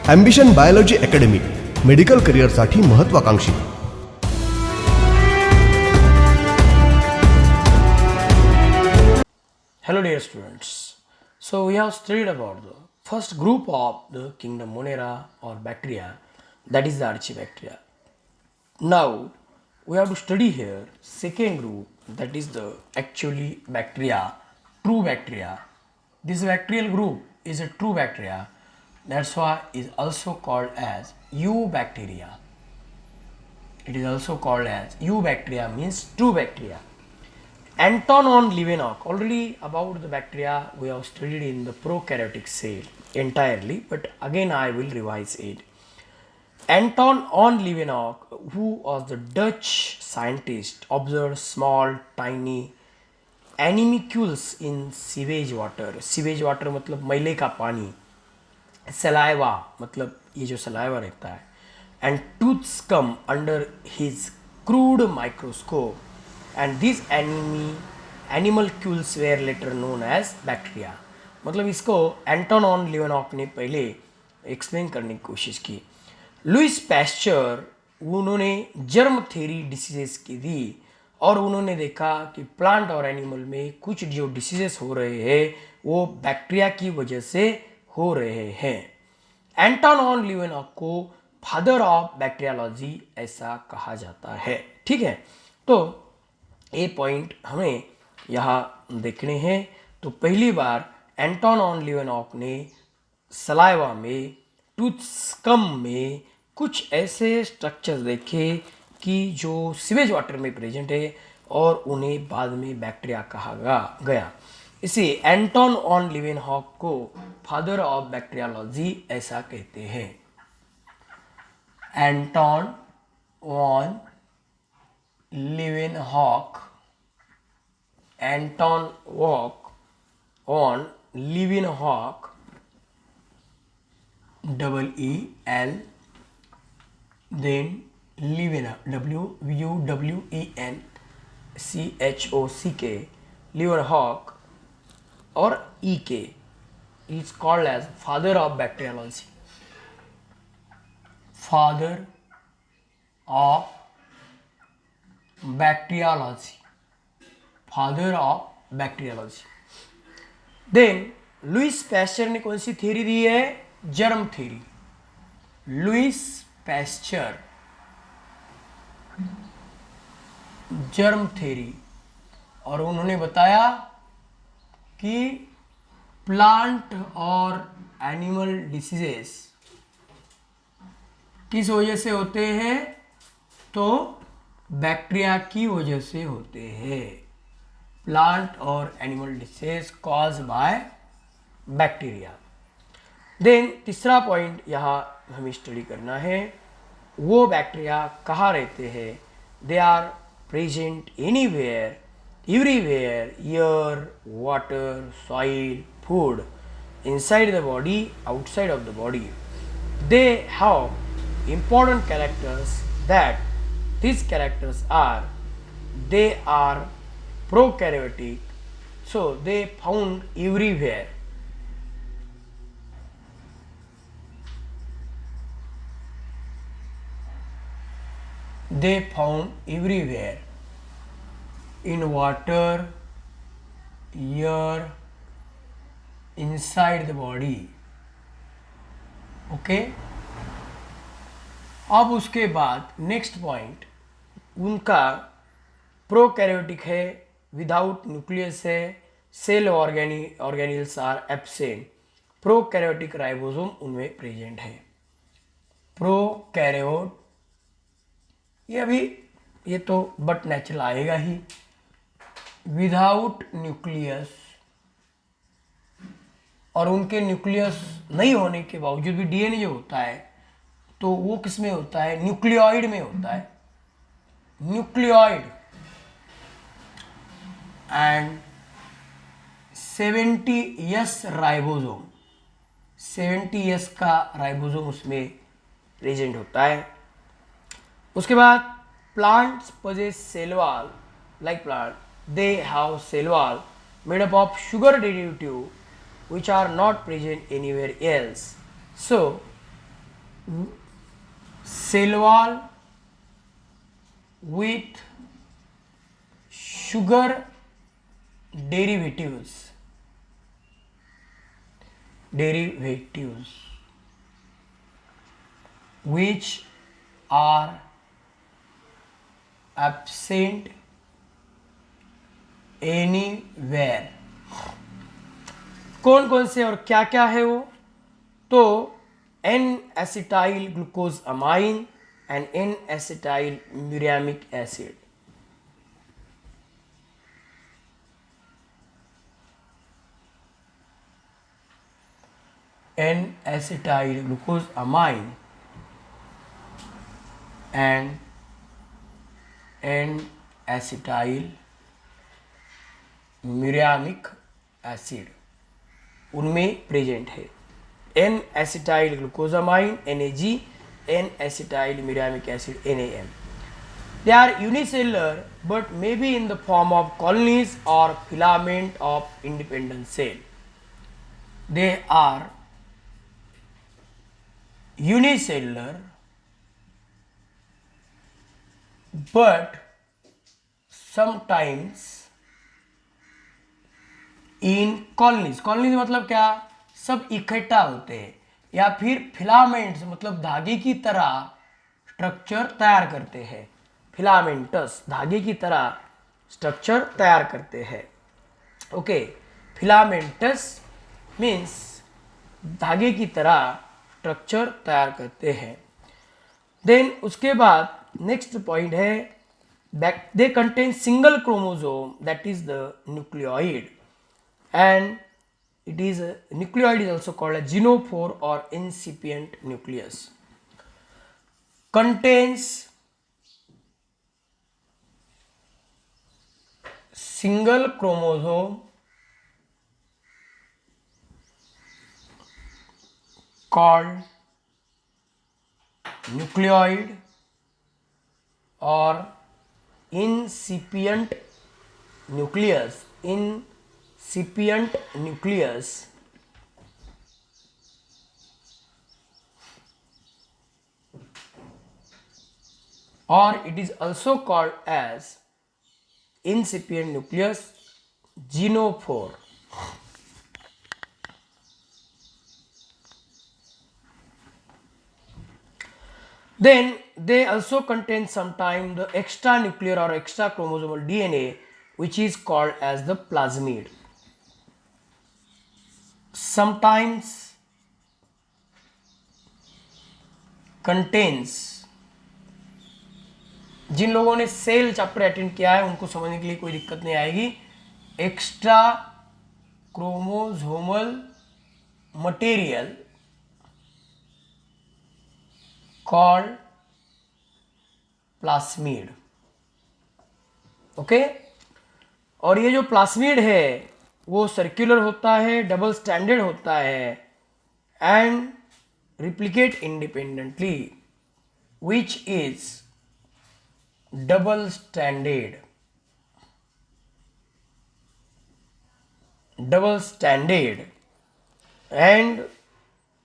Ambition biology academy, medical करिअरसाठी महत्त्वाकांक्षी. Hello dear students. So we have studied about the first group of the kingdom Monera or bacteria, that is the Archibacteria. Now we have to study here second group, that is the actually bacteria, true bacteria. This bacterial group is a true bacteria. That's why it is also called as Eubacteria. It is also called as Eubacteria, means true bacteria. Anton von Leeuwenhoek, already about the bacteria we have studied in the prokaryotic cell entirely, but again I will revise it. Anton von Leeuwenhoek, who was the Dutch scientist, observed small tiny animalcules in sewage water. Sewage water मतलब मैले का पानी, saliva मतलब ये जो saliva रहता है, and tooths come under his crude microscope, and these animalcules were later known as bacteria. मतलब इसको एंटन ऑन लियोनॉक ने पहले एक्सप्लेन करने की कोशिश की. लुइस पैस्चर, उन्होंने जर्म थ्योरी डिसीजेस की दी और उन्होंने देखा कि प्लांट और एनिमल में कुछ जो डिसीजेस हो रहे हैं वो बैक्टीरिया की वजह से हो रहे हैं. एंटन ऑन लियोनॉक को फादर ऑफ बैक्टीरियोलॉजी ऐसा कहा जाता है. ठीक है, तो ये पॉइंट हमें यहाँ देखने हैं. तो पहली बार एंटन ऑन लियोनॉक ने सलाइवा में, टूथस्कम में कुछ ऐसे स्ट्रक्चर्स देखे कि जो सीवेज वाटर में प्रेजेंट है और उन्हें बाद में बैक्टीरिया कहा गया. इसे एंटन ऑन लियोनहॉक को फादर ऑफ बैक्टीरियोलॉजी ऐसा कहते हैं. एंटन on लियोनहॉक, Anton von Leeuwenhoek, E-L, then Leeuwenhoek, W-U-W-E-N-C-H-O-C-K, Leeuwenhoek or E-K, is called as father of bacteriology. Father of bacteriology. Father of bacteriology. Then Louis Pasteur ने कौन सी थ्योरी दी है? Germ theory. Louis Pasteur germ theory, और उन्होंने बताया कि plant और एनिमल डिसीजेस किस वजह से होते हैं? तो बैक्टीरिया की वजह से होते हैं. प्लांट और animal disease cause by bacteria. Then तीसरा पॉइंट यहाँ हमें स्टडी करना है, वो बैक्टीरिया कहाँ रहते हैं? They are present anywhere, everywhere, air, water, soil, food, inside the body, outside of the body. They have important characters, that these characters are, they are prokaryotic, so they found everywhere. They found everywhere, in water, air, inside the body. Okay. अब उसके बाद next point उनका prokaryotic है, without nucleus है, cell organelles are absent, prokaryotic ribosome उनमें present है. Prokaryote ये तो बट नेचुरल आएगा ही. विदाउट न्यूक्लियस, और उनके न्यूक्लियस नहीं होने के बावजूद भी डीएनए जो होता है तो वो किस में होता है? न्यूक्लियोइड में होता है. Nucleoid and 70S ribosome, 70S का राइबोसोम उसमें प्रेजेंट होता है. उसके बाद plants possess cell wall, like plant, they have cell wall made up of sugar derivative which are not present anywhere else. So cell wall with sugar derivatives which are absent anywhere. कौन कौन से और क्या क्या है वो? तो N acetyl glucose amine and N acetyl muramic acid. N acetyl glucose amine and N acetyl muramic acid उनमें प्रेजेंट है. N acetyl glucosamine NAG, N acetyl muramic acid NAM. They are unicellular but may be in the form of colonies or filament of independent cell. They are unicellular but sometimes in colonies. Colonies मतलब क्या? सब इकट्ठा होते हैं या फिर filaments मतलब धागे की तरह स्ट्रक्चर तैयार करते हैं. फिलामेंटस धागे की तरह स्ट्रक्चर तैयार करते हैं. ओके, फिलामेंटस मीन्स धागे की तरह स्ट्रक्चर तैयार करते हैं. देन उसके बाद नेक्स्ट पॉइंट है they contain single chromosome that is the nucleoid. And it is nucleoid is also called a genophore or incipient nucleus. Contains single chromosome called nucleoid or incipient nucleus. Incipient nucleus or it is also called as incipient nucleus, genophore. Then they also contain sometimes the extranuclear or extra chromosomal DNA which is called as the plasmid. Sometimes contains, जिन लोगों ने cell chapter attend किया है उनको समझने के लिए कोई दिक्कत नहीं आएगी, extra chromosomal material called plasmid. Okay, और ये जो प्लास्मिड है वो सर्कुलर होता है, डबल स्टैंडर्ड होता है and replicate independently which is double standard and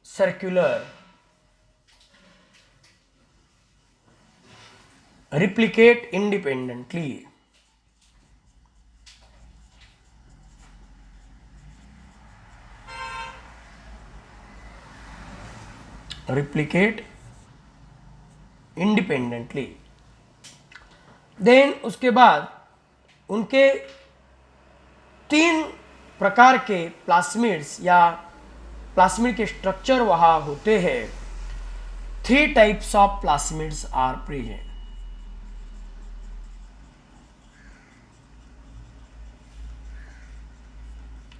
circular replicate independently. Replicate independently. Then उसके बाद उनके 3 प्रकार के प्लास्मिड्स या प्लास्मिड के स्ट्रक्चर वहां होते हैं. 3 types of plasmids are present.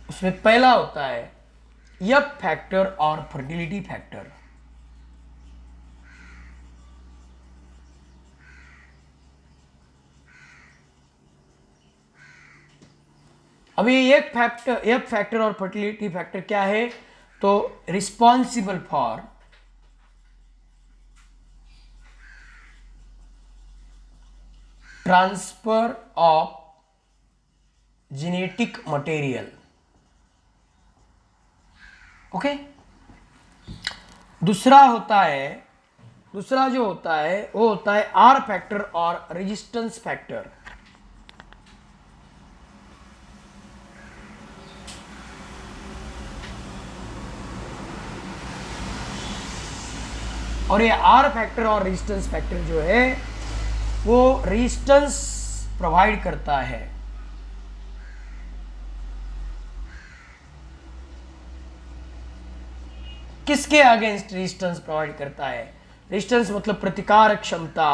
उसमें पहला होता है एफ फैक्टर और फर्टिलिटी फैक्टर. अब ये एफ फैक्टर और फर्टिलिटी फैक्टर क्या है? तो responsible for transfer of genetic material. Okay, दूसरा होता है दूसरा जो होता है वो होता है आर फैक्टर और रेजिस्टेंस फैक्टर। और ये आर फैक्टर और रेजिस्टेंस फैक्टर जो है वो रेजिस्टेंस प्रोवाइड करता है। किसके अगेंस्ट रेजिस्टेंस प्रोवाइड करता है? रेजिस्टेंस मतलब प्रतिकार क्षमता।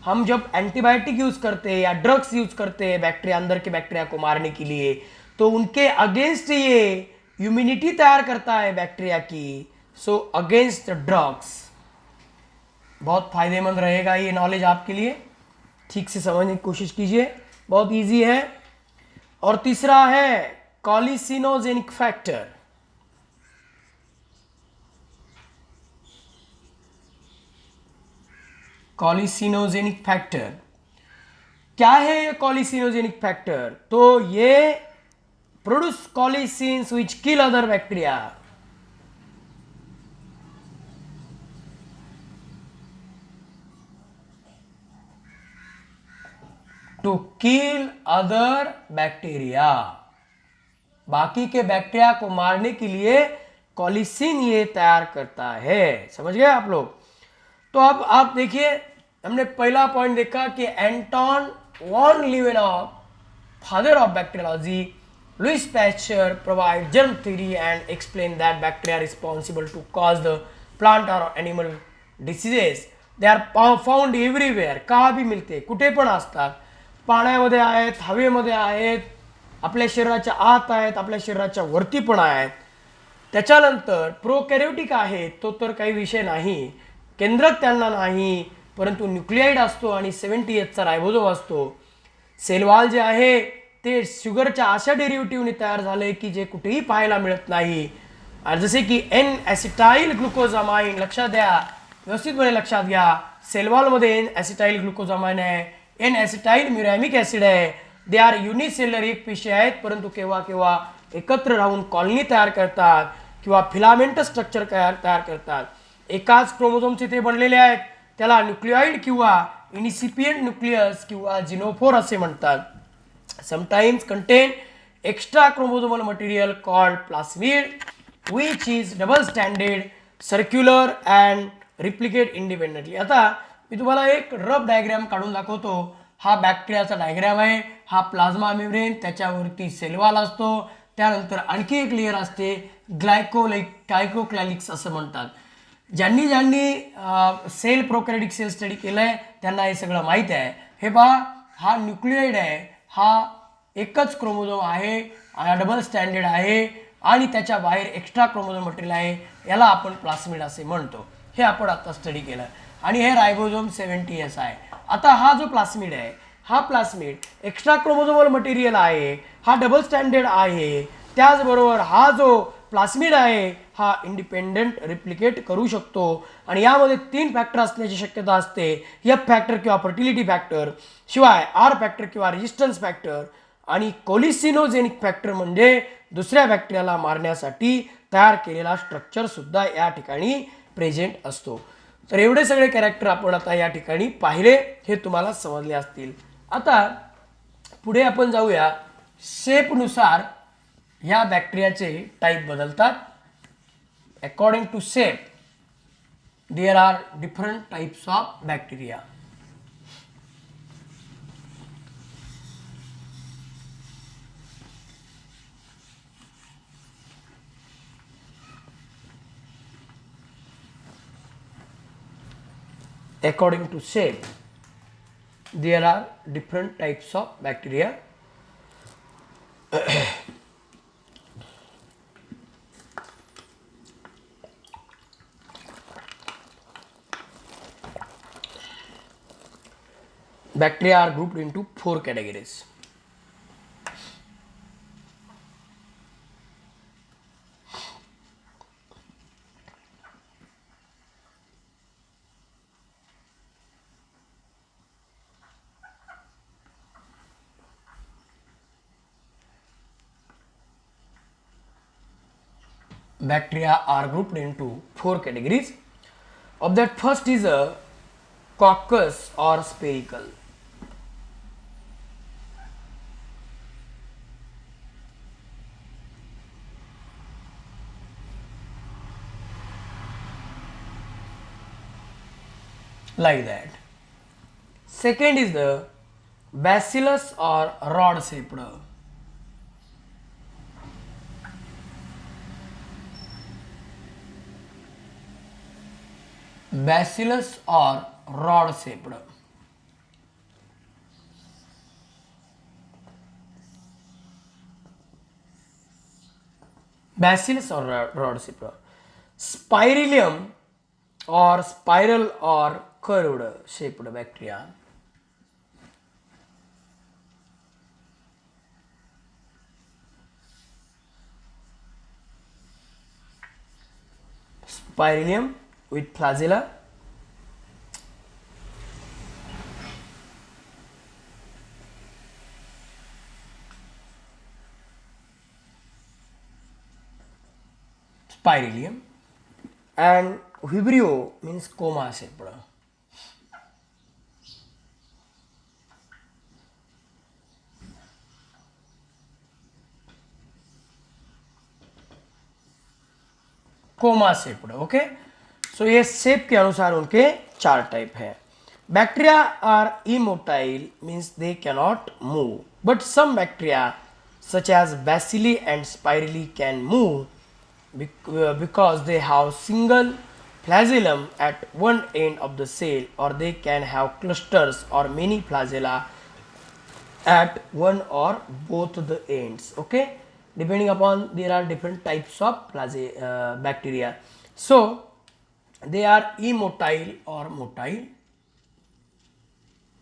हम जब एंटीबायोटिक यूज करते हैं या ड्रग्स यूज करते हैं बैक्टीरिया, अंदर के बैक्टीरिया को मारने के लिए, तो उनके अगेंस्ट ये इम्यूनिटी तैयार करता है बैक्टीरिया की। सो अगेंस्ट ड्रग्स बहुत फायदेमंद रहेगा ये नॉलेज आपके लिए, ठीक से समझने की कोशिश कीजिए, बहुत इजी है। और तीसरा है कॉलिसिनोजेनिक फैक्टर। कॉलिसिनोजेनिक फैक्टर क्या है? ये कॉलिसिनोजेनिक फैक्टर, तो ये produce colicins which kill other bacteria. To kill other bacteria, बाकी के बैक्टीरिया को मारने के लिए कॉलिसिन ये तैयार करता है। समझ गए आप लोग? तो अब आप देखिए, हमने पहला पॉइंट देखा कि Anton von Leeuwenhoek, father of bacteriology, Louis Pasteur provide germ theory and explain that bacteria are responsible to cause the plant or animal diseases. They are found everywhere. कहाँ भी मिळते, कुठे पण असतात, पाण्यामध्ये आहेत, हवेमध्ये आहेत, आपल्या शरीराच्या आत आहेत, आपल्या शरीराच्या वरती पण आहेत. त्याच्यानंतर प्रोकॅरियोटिक आहे, तो तर काही विषय नाही, केंद्रक त्यांना नाही, परंतु न्यूक्लियाइड असतो आणि 70H चा रायबोझोम असतो. सेलवॉल जे आहे ते शुगरच्या अशा डेरिव्हेटिव्हने तयार झाले की जे कुठेही पाहायला मिळत नाही. जसे की एन ॲसिटाइल ग्लुकोजामाइन, लक्षात द्या, व्यवस्थितपणे लक्षात घ्या, सेलवॉलमध्ये एन ॲसिटाइल ग्लुकोजामाइन आहे, एन ॲसिटाइल म्युरॅमिक ॲसिड आहे. दे आर युनिसेलर, एक पेशी आहेत, परंतु केव्हा केव्हा एकत्र राहून कॉलनी तयार करतात किंवा फिलामेंट स्ट्रक्चर तयार करतात. एकाच क्रोमोझोमचे ते बनलेले आहेत, त्याला न्यूक्लिओइड किंवा इनिसिपियंट न्यूक्लियस किंवा जिनोफोर असे म्हणतात. Sometimes contain extra chromosomal material called plasmid which is double standard, circular and replicate independently. आता मी तुम्हाला एक रफ डायग्राम काढून दाखवतो. हा बॅक्टेरियाचा डायग्राम आहे, हा प्लाझ्मा मेम्ब्रेन, त्याच्यावरती सेलवॉल असतो, त्यानंतर आणखी एक लेयर असते ग्लायकोक्लॅलिक्स असं म्हणतात. ज्यांनी सेल प्रोकॅरियोटिक सेल स्टडी केलंय त्यांना हे सगळं माहीत आहे. हे पहा, हा न्यूक्लिओइड आहे, हा एकच क्रोमोझोम आहे, हा डबल स्टँडर्ड आहे आणि त्याच्या बाहेर एक्स्ट्रा क्रोमोझोम मटेरियल आहे, याला आपण प्लास्मिड असे म्हणतो. हे आपण आता स्टडी केलं. आणि हे रायबोझोम 70S आहे. आता हा जो प्लास्मिड आहे, हा प्लास्मिड एक्स्ट्रा क्रोमोझोमल मटेरियल आहे, हा डबल स्टँडर्ड आहे, त्याचबरोबर हा जो प्लास्मिड आहे हा इंडिपेंडेंट रिप्लिकेट करू शकतो. आणि यामध्ये 3 फॅक्टर असण्याची शक्यता असते. एफ फॅक्टर किंवा फर्टिलिटी फॅक्टर, शिवाय आर फॅक्टर किंवा रेजिस्टन्स फॅक्टर, आणि कोलिसिनोजेनिक फॅक्टर म्हणजे दुसऱ्या बॅक्टेरियाला मारण्यासाठी तयार केलेला स्ट्रक्चर सुद्धा या ठिकाणी प्रेझेंट असतो. तर एवढे सगळे कॅरेक्टर आपण आता या ठिकाणी पाहिले, हे तुम्हाला समजले असतील. आता पुढे आपण जाऊया. शेपनुसार ह्या बॅक्टेरियाचे टाईप बदलतात. According to shape there are different types of bacteria. According to shape, there are different types of bacteria. Bacteria are grouped into 4 categories. Bacteria are grouped into 4 categories. of that first is a coccus or spherical. Like that. Second is the bacillus or rod shaped. Bacillus or rod shaped. Bacillus or rod shaped. Spirillum or spiral or curved shaped bacteria. Spirillum with flagella. Spirillum. And vibrio means coma shaped. Coma shaped. Okay, so ये shape के अनुसार उनके 4 type है. Bacteria are immotile means they cannot move, but some bacteria such as bacilli and spirally can move because they have single flagellum at one end of the cell, or they can have clusters or many flagella at one or both the ends. Okay, depending upon there are different types of bacteria. So they are immotile or motile.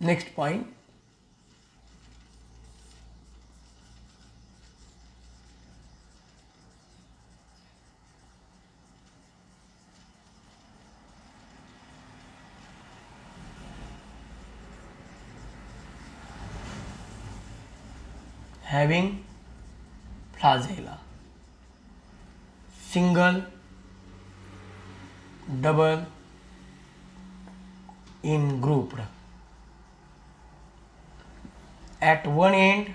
Next point, having flagella, single, double, in grouped. At one end,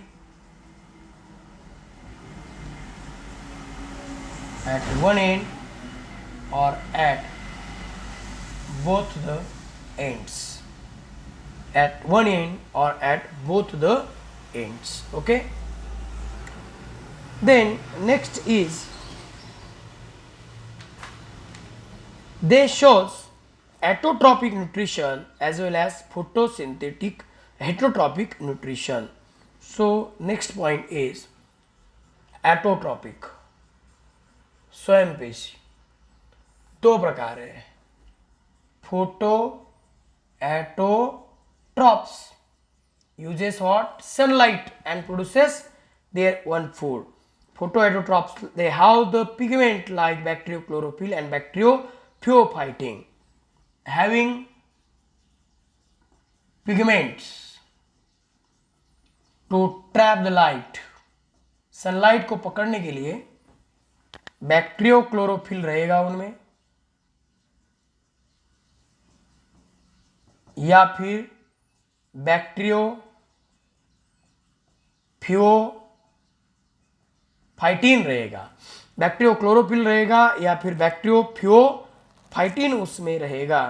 or at both the ends. At one end or at both the ends. Okay. Then next is they shows autotrophic nutrition as well as photosynthetic heterotrophic nutrition. So next point is autotrophic. स्वयं पेशी 2 प्रकार है, photo एटोट्रॉप्स uses what? Sunlight and produces their own food. Photoautotrophs, they have the pigment like bacteriochlorophyll and bacteriophyophytin, having pigments to trap the light. Sunlight को पकड़ने के लिए bacteriochlorophyll रहेगा उनमें, या फिर बैक्टीरियो फ्योफाइटिन रहेगा, बैक्टीरियोक्लोरोफिल रहेगा या फिर बैक्टीरियोफ्योफाइटिन उसमें रहेगा.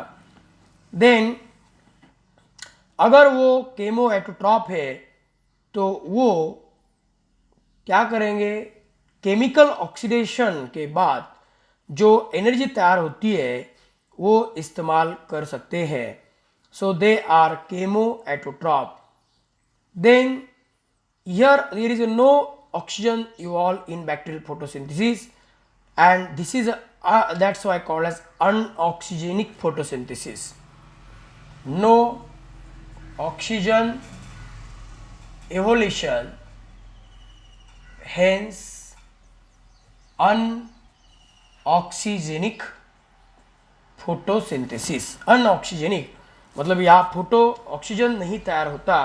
देन अगर वो केमोएटोट्रॉप है तो वो क्या करेंगे, केमिकल ऑक्सीडेशन के बाद जो एनर्जी तैयार होती है वो इस्तेमाल कर सकते हैं. So they are chemoautotrophs. Then here there is no oxygen involved in bacterial photosynthesis, and this is that's why called as unoxygenic photosynthesis. No oxygen evolution, hence unoxygenic photosynthesis. Unoxygenic मतलब यहाँ फोटो ऑक्सीजन नहीं तैयार होता,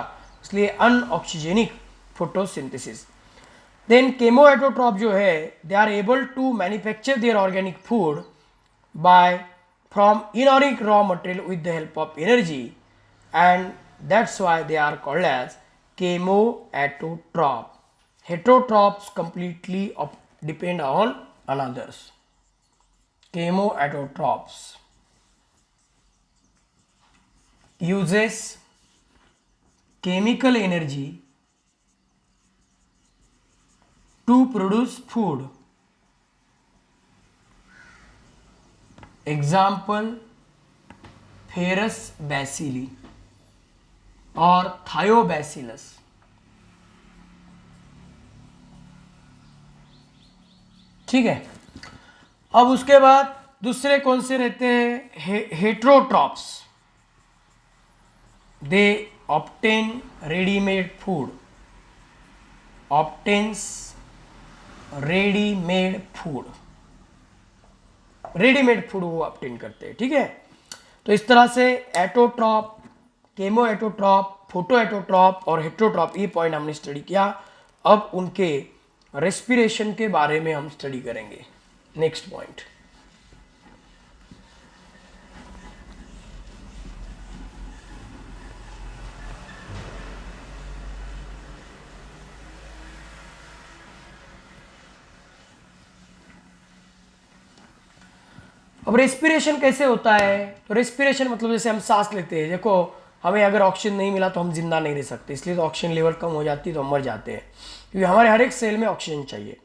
इसलिए अनऑक्सीजेनिक photosynthesis. Then chemoautotroph जो है, they are able to manufacture their organic food by from inorganic raw material with the help of energy, and that's why they are called as chemoautotrophs. Heterotrophs completely depend on others. Chemoautotrophs uses chemical energy to produce food. Example, Ferus bacilli और Thiobacillus. ठीक है, अब उसके बाद दूसरे कौन से रहते हैं? Heterotrophs. They obtain readymade food. Obtains readymade food. Readymade food वो ऑब्टेन करते हैं. ठीक है, तो इस तरह से एटोट्रॉप, केमो एटोट्रॉप, फोटो एटोट्रॉप और हेट्रोट्रॉप, ये पॉइंट हमने स्टडी किया. अब उनके रेस्पिरेशन के बारे में हम स्टडी करेंगे. नेक्स्ट पॉइंट, अब रेस्पिरेशन कैसे होता है? तो रेस्पिरेशन मतलब जैसे हम सांस लेते हैं. देखो, हमें अगर ऑक्सीजन नहीं मिला तो हम जिंदा नहीं रह सकते, इसलिए तो ऑक्सीजन लेवल कम हो जाती है तो हम मर जाते हैं, क्योंकि हमारे हर एक सेल में ऑक्सीजन चाहिए.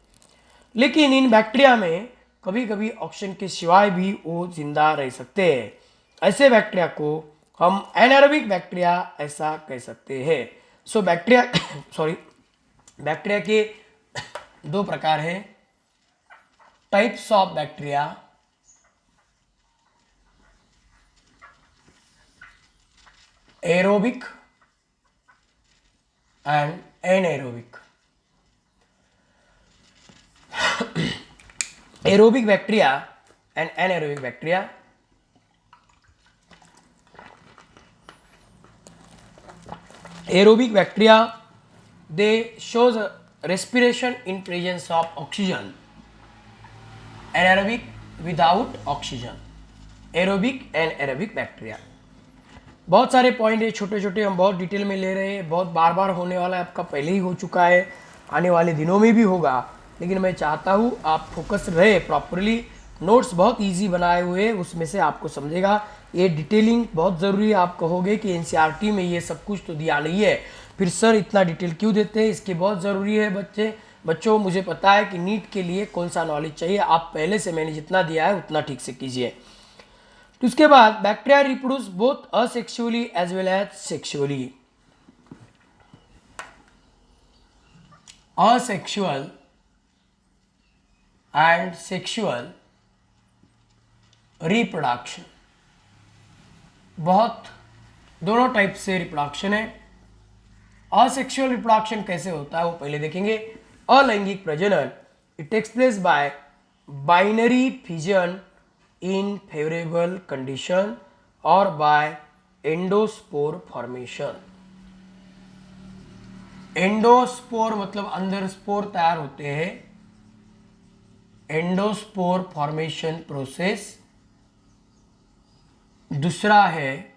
लेकिन इन बैक्टीरिया में कभी कभी ऑक्सीजन के सिवाय भी वो जिंदा रह सकते हैं. ऐसे बैक्टीरिया को हम एनारोबिक बैक्टीरिया ऐसा कह सकते हैं. सो बैक्टीरिया सॉरी, बैक्टीरिया के दो प्रकार हैं. Types of bacteria. Aerobic and anaerobic. Aerobic bacteria and anaerobic bacteria. Aerobic bacteria, they shows respiration in presence of oxygen. Anaerobic without oxygen. Aerobic and aerobic bacteria. बहुत सारे point है छोटे छोटे, हम बहुत डिटेल में ले रहे हैं. बहुत बार बार होने वाला है, आपका पहले ही हो चुका है, आने वाले दिनों में भी होगा. लेकिन मैं चाहता हूँ आप फोकस रहे प्रॉपरली. नोट्स बहुत इजी बनाए हुए हैं, उसमें से आपको समझेगा. ये डिटेलिंग बहुत ज़रूरी है. आप कहोगे कि एनसीईआरटी में ये सब कुछ तो दिया नहीं है, फिर सर इतना डिटेल क्यों देते हैं? इसके बहुत ज़रूरी है बच्चों. मुझे पता है कि नीट के लिए कौन सा नॉलेज चाहिए. आप पहले से मैंने जितना दिया है उतना ठीक से कीजिए. तो उसके बाद bacteria reproduce both asexually as well as sexually. Asexual and sexual reproduction, बहुत दोनों टाइप से रिप्रोडक्शन है. असेक्सुअल रिप्रोडक्शन कैसे होता है वो पहले देखेंगे. अलैंगिक प्रजनन, it takes place by binary fission in favorable condition or by endospore formation. Endospore मतलब अंदर स्पोर तैयार होते हैं. Endospore formation process. दूसरा है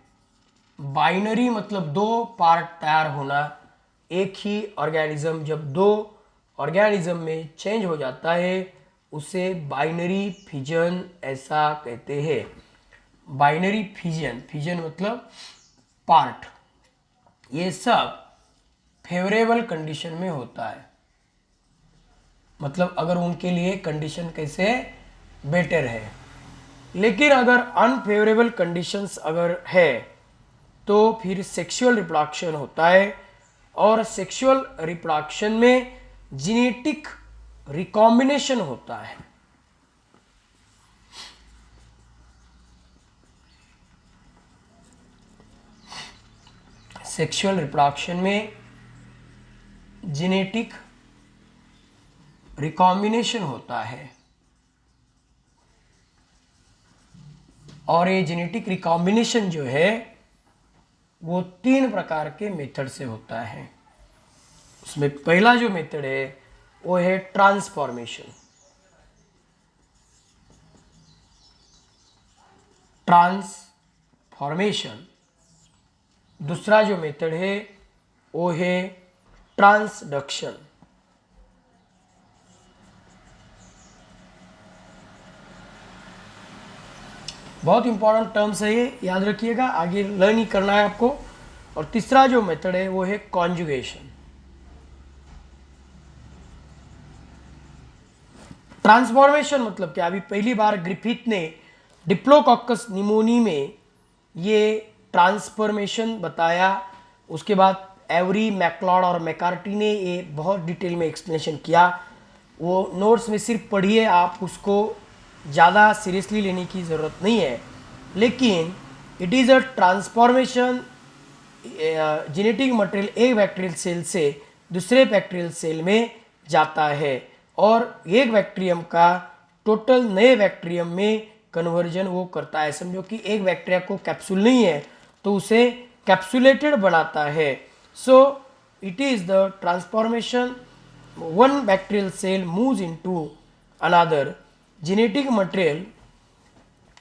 बाइनरी मतलब दो पार्ट तैयार होना. एक ही ऑर्गेनिज्म जब दो ऑर्गेनिज्म में चेंज हो जाता है उसे बाइनरी फिजन ऐसा कहते हैं. बाइनरी फिजन, फिजन मतलब पार्ट, ये सब फेवरेबल कंडीशन में होता है. मतलब अगर उनके लिए कंडीशन कैसे बेटर है. लेकिन अगर अनफेवरेबल कंडीशंस अगर है तो फिर सेक्सुअल रिप्रोडक्शन होता है. और सेक्सुअल रिप्रोडक्शन में जेनेटिक रिकॉम्बिनेशन होता है. सेक्सुअल रिप्रोडक्शन में जेनेटिक रिकॉम्बिनेशन होता है. और ये जेनेटिक रिकॉम्बिनेशन जो है वो 3 प्रकार के मेथड से होता है. उसमें पहला जो मेथड है वो है ट्रांसफॉर्मेशन. ट्रांसफॉर्मेशन। दूसरा जो मेथड है वो है ट्रांसडक्शन। बहुत इंपॉर्टेंट टर्म्स है ये, याद रखिएगा, आगे लर्न ही करना है आपको। और तीसरा जो मेथड है वो है कॉन्जुगेशन। ट्रांसफॉर्मेशन मतलब क्या, अभी पहली बार ग्रिफिथ ने डिप्लोकोकस निमोनी में ये ट्रांसफॉर्मेशन बताया। उसके बाद एवरी, मैकलॉड और मैकार्टी ने ये बहुत डिटेल में एक्सप्लेनेशन किया। वो नोट्स में सिर्फ पढ़िए, आप उसको ज़्यादा सीरियसली लेने की ज़रूरत नहीं है। लेकिन it is a transformation, genetic material एक बैक्टीरियल सेल से दूसरे बैक्टीरियल सेल में जाता है और एक बैक्टीरियम का टोटल नए बैक्टीरियम में कन्वर्जन वो करता है। समझो कि एक बैक्टीरिया को कैप्सूल नहीं है तो उसे कैप्सुलेटेड बनाता है। So it is the transformation, one bacterial cell moves into another. genetic material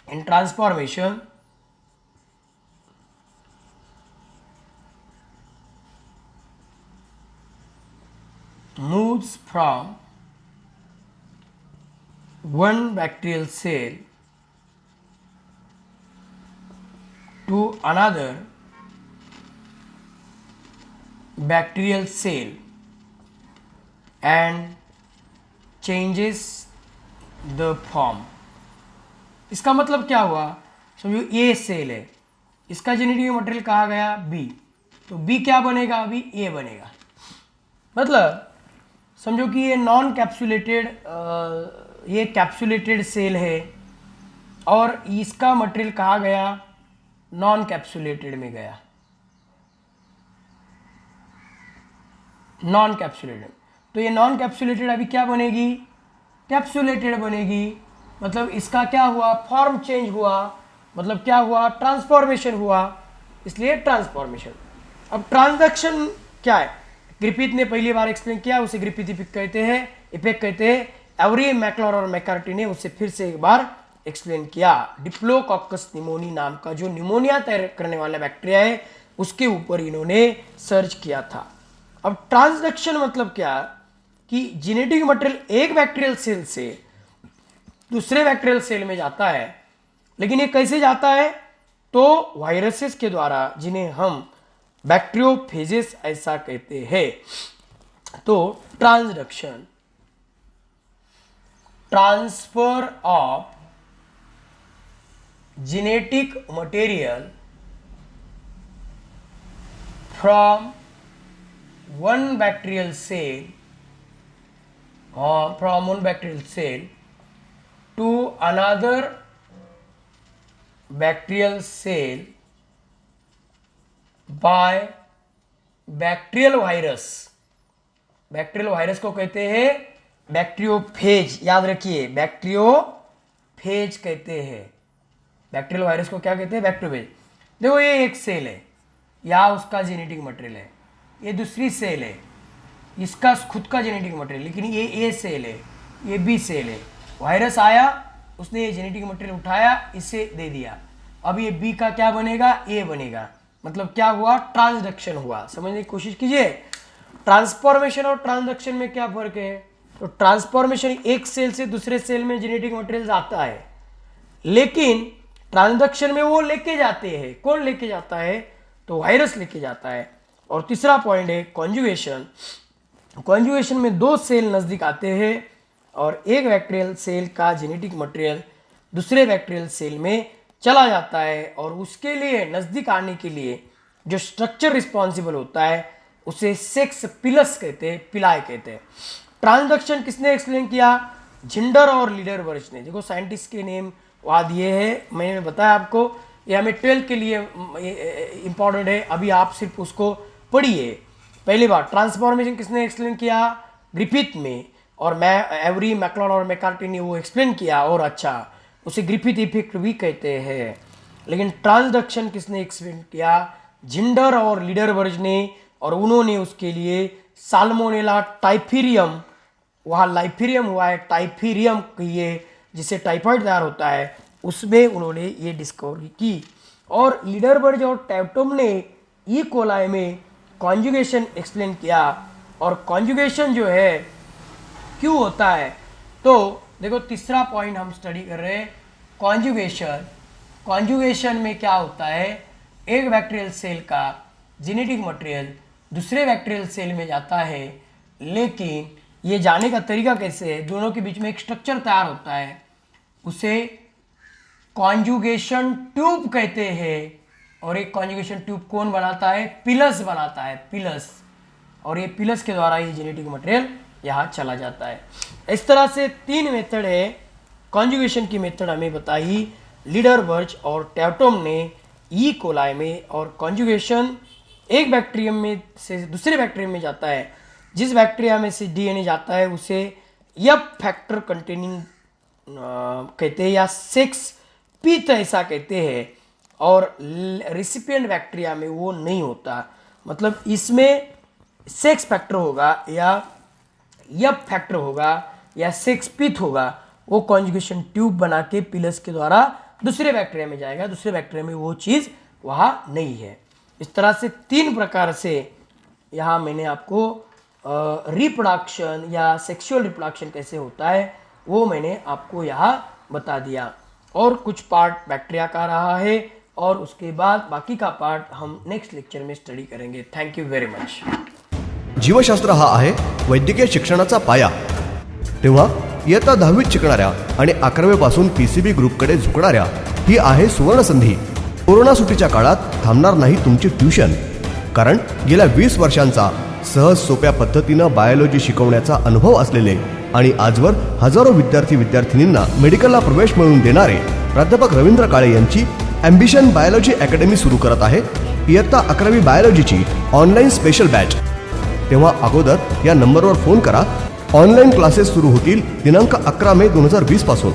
in transformation moves from one bacterial cell to another bacterial cell and changes the form. इसका मतलब क्या हुआ, समझो ए सेल है, इसका जेनेटिक मटेरियल कहा गया B, तो बी क्या बनेगा, अभी ए बनेगा। मतलब समझो कि ये नॉन कैप्सुलेटेड, ये कैप्सुलेटेड सेल है और इसका मटेरियल कहा गया नॉन कैप्सुलेटेड में गया, नॉन कैप्सुलेटेड। तो ये नॉन कैप्सुलेटेड अभी क्या बनेगी, कैप्सुलेटेड बनेगी। मतलब इसका क्या हुआ, फॉर्म चेंज हुआ, मतलब क्या हुआ, ट्रांसफॉर्मेशन हुआ, इसलिए ट्रांसफॉर्मेशन। अब ट्रांसडक्शन क्या है, ग्रिफिथ ने पहली बार एक्सप्लेन किया, उसे ग्रिफिथ इफेक्ट कहते हैं, इफेक्ट कहते हैं। एवरी, मैकलॉड और मैकार्टी ने उसे फिर से एक बार एक्सप्लेन किया। डिप्लोकोकस निमोनी नाम का जो निमोनिया तैयार करने वाला बैक्टीरिया है उसके ऊपर इन्होंने सर्च किया था। अब ट्रांसडक्शन मतलब क्या कि जेनेटिक मटेरियल एक बैक्टीरियल सेल से दूसरे बैक्टीरियल सेल में जाता है, लेकिन ये कैसे जाता है, तो वायरसेस के द्वारा, जिन्हें हम बैक्टीरियोफेजेस ऐसा कहते हैं। तो transduction, transfer of genetic material from one bacterial cell from one bacterial cell to another bacterial cell by bacterial virus। Bacterial virus को कहते हैं बैक्टीरियोफेज, याद रखिए, बैक्टीरियोफेज कहते हैं। बैक्टीरियल वायरस को क्या कहते हैं, बैक्टीरियोफेज। देखो ये एक सेल है, या उसका जेनेटिक मटेरियल है, ये दूसरी सेल है, इसका खुद का जेनेटिक मटेरियल, लेकिन ये ए सेल है, ये बी सेल है। वायरस आया, उसने ये जेनेटिक मटेरियल उठाया, इसे दे दिया, अब ये बी का क्या बनेगा, ए बनेगा। मतलब क्या हुआ, ट्रांसडक्शन हुआ। समझने की कोशिश कीजिए, ट्रांसफॉर्मेशन और ट्रांसडक्शन में क्या फर्क है। तो ट्रांसफॉर्मेशन एक सेल से दूसरे सेल में जेनेटिक मटेरियल आता है, लेकिन ट्रांसडक्शन में वो लेके जाते हैं। कौन लेके जाता है, तो वायरस लेके जाता है। और तीसरा पॉइंट है कॉन्जुगेशन। कॉन्जुगेशन में दो सेल नज़दीक आते हैं और एक बैक्टीरियल सेल का जेनेटिक मटेरियल दूसरे बैक्टीरियल सेल में चला जाता है, और उसके लिए नज़दीक आने के लिए जो स्ट्रक्चर रिस्पॉन्सिबल होता है उसे सेक्स पिलस कहते हैं, पिलाय कहते हैं। ट्रांसडक्शन किसने एक्सप्लेन किया, झिंडर और लीडरबर्ज ने। देखो साइंटिस्ट के नेम वहाँ दिए हैं, मैंने बताया आपको, ये हमें 12 के लिए इंपॉर्टेंट है, अभी आप सिर्फ उसको पढ़िए। पहली बार ट्रांसफॉर्मेशन किसने एक्सप्लेन किया, ग्रिफिथ में, और मैं एवरी, मैकलॉड और मैकार्टी ने वो एक्सप्लेन किया, और अच्छा उसे ग्रिफिथ इफेक्ट भी कहते हैं। लेकिन ट्रांसडक्शन किसने एक्सप्लेन किया, झिंडर और लीडरबर्ज ने, और उन्होंने उसके लिए साल्मोनेला टाइफीरियम, वहाँ लाइफीरियम हुआ है, टाइफीरियम कहिए, जिससे टाइफाइड तैयार होता है, उसमें उन्होंने ये डिस्कवरी की। और लीडरबर्ज और टैफ्टम ने ई कोलाई में कॉन्जुगेशन एक्सप्लेन किया। और कॉन्जुगेशन जो है क्यों होता है, तो देखो तीसरा पॉइंट हम स्टडी कर रहे हैं कॉन्जुगेशन। कॉन्जुगेशन में क्या होता है, एक बैक्टीरियल सेल का जेनेटिक मटेरियल दूसरे बैक्टीरियल सेल में जाता है, लेकिन ये जाने का तरीका कैसे है, दोनों के बीच में एक स्ट्रक्चर तैयार होता है, उसे कॉन्जुगेशन ट्यूब कहते हैं। और एक कॉन्जुगेशन ट्यूब कौन बनाता है, पिलस बनाता है, पिलस। और ये पिलस के द्वारा ये जेनेटिक मटेरियल यहाँ चला जाता है। इस तरह से 3 मेथड है कॉन्जुगेशन की मेथड हमें बताई लीडरबर्ज और टैफ्टम ने ई कोलाई में। और कॉन्जुगेशन एक बैक्टीरियम में से दूसरे बैक्टीरियम में जाता है, जिस बैक्टीरिया में से डीएनए जाता है उसे एफ फैक्टर कंटेनिंग कहते हैं या सेक्स पीथ ऐसा कहते हैं। और रिसिपिएंट बैक्टीरिया में वो नहीं होता, मतलब इसमें सेक्स फैक्टर होगा या एफ फैक्टर होगा या सेक्स पीथ होगा, वो कॉन्जुगेशन ट्यूब बना के पिलस के द्वारा दूसरे बैक्टीरिया में जाएगा, दूसरे बैक्टीरिया में वो चीज़ वहाँ नहीं है। इस तरह से 3 प्रकार से यहाँ मैंने आपको रिप्रोडक्शन या सेक्सुअल रिप्रोडक्शन कैसे होता है वो मैंने आपको यहाँ बता दिया। और कुछ पार्ट बैक्टीरिया का रहा है और उसके बाद बाकी का पार्ट हम नेक्स्ट लेक्चर में स्टडी करेंगे। Thank you very much. जीवशास्त्र हा आहे वैद्यकीय शिक्षणाचा पाया। तेव्हा इयत्ता 10वीत शिकणाऱ्या आणि 11वी पासून पीसीबी ग्रुपकडे झुकणाऱ्या ही आहे सुवर्ण संधी। कोरोना सुट्टीच्या काळात थांबणार नाही तुमची ट्यूशन, कारण गेल्या 20 वर्षांचा सहज सोप्या पद्धतीनं बायोलॉजी शिकवण्याचा अनुभव असलेले आणि आजवर हजारो विद्यार्थिनींना मेडिकलला प्रवेश मिळवून देणारे प्राध्यापक रवींद्र काळे यांची ॲम्बिशन बायोलॉजी अकॅडमी सुरू करत आहे इयत्ता 11वी बायोलॉजीची ऑनलाईन स्पेशल बॅच। तेव्हा अगोदर या नंबरवर फोन करा। ऑनलाईन क्लासेस सुरू होतील दिनांक 11 मे 2020 पासून।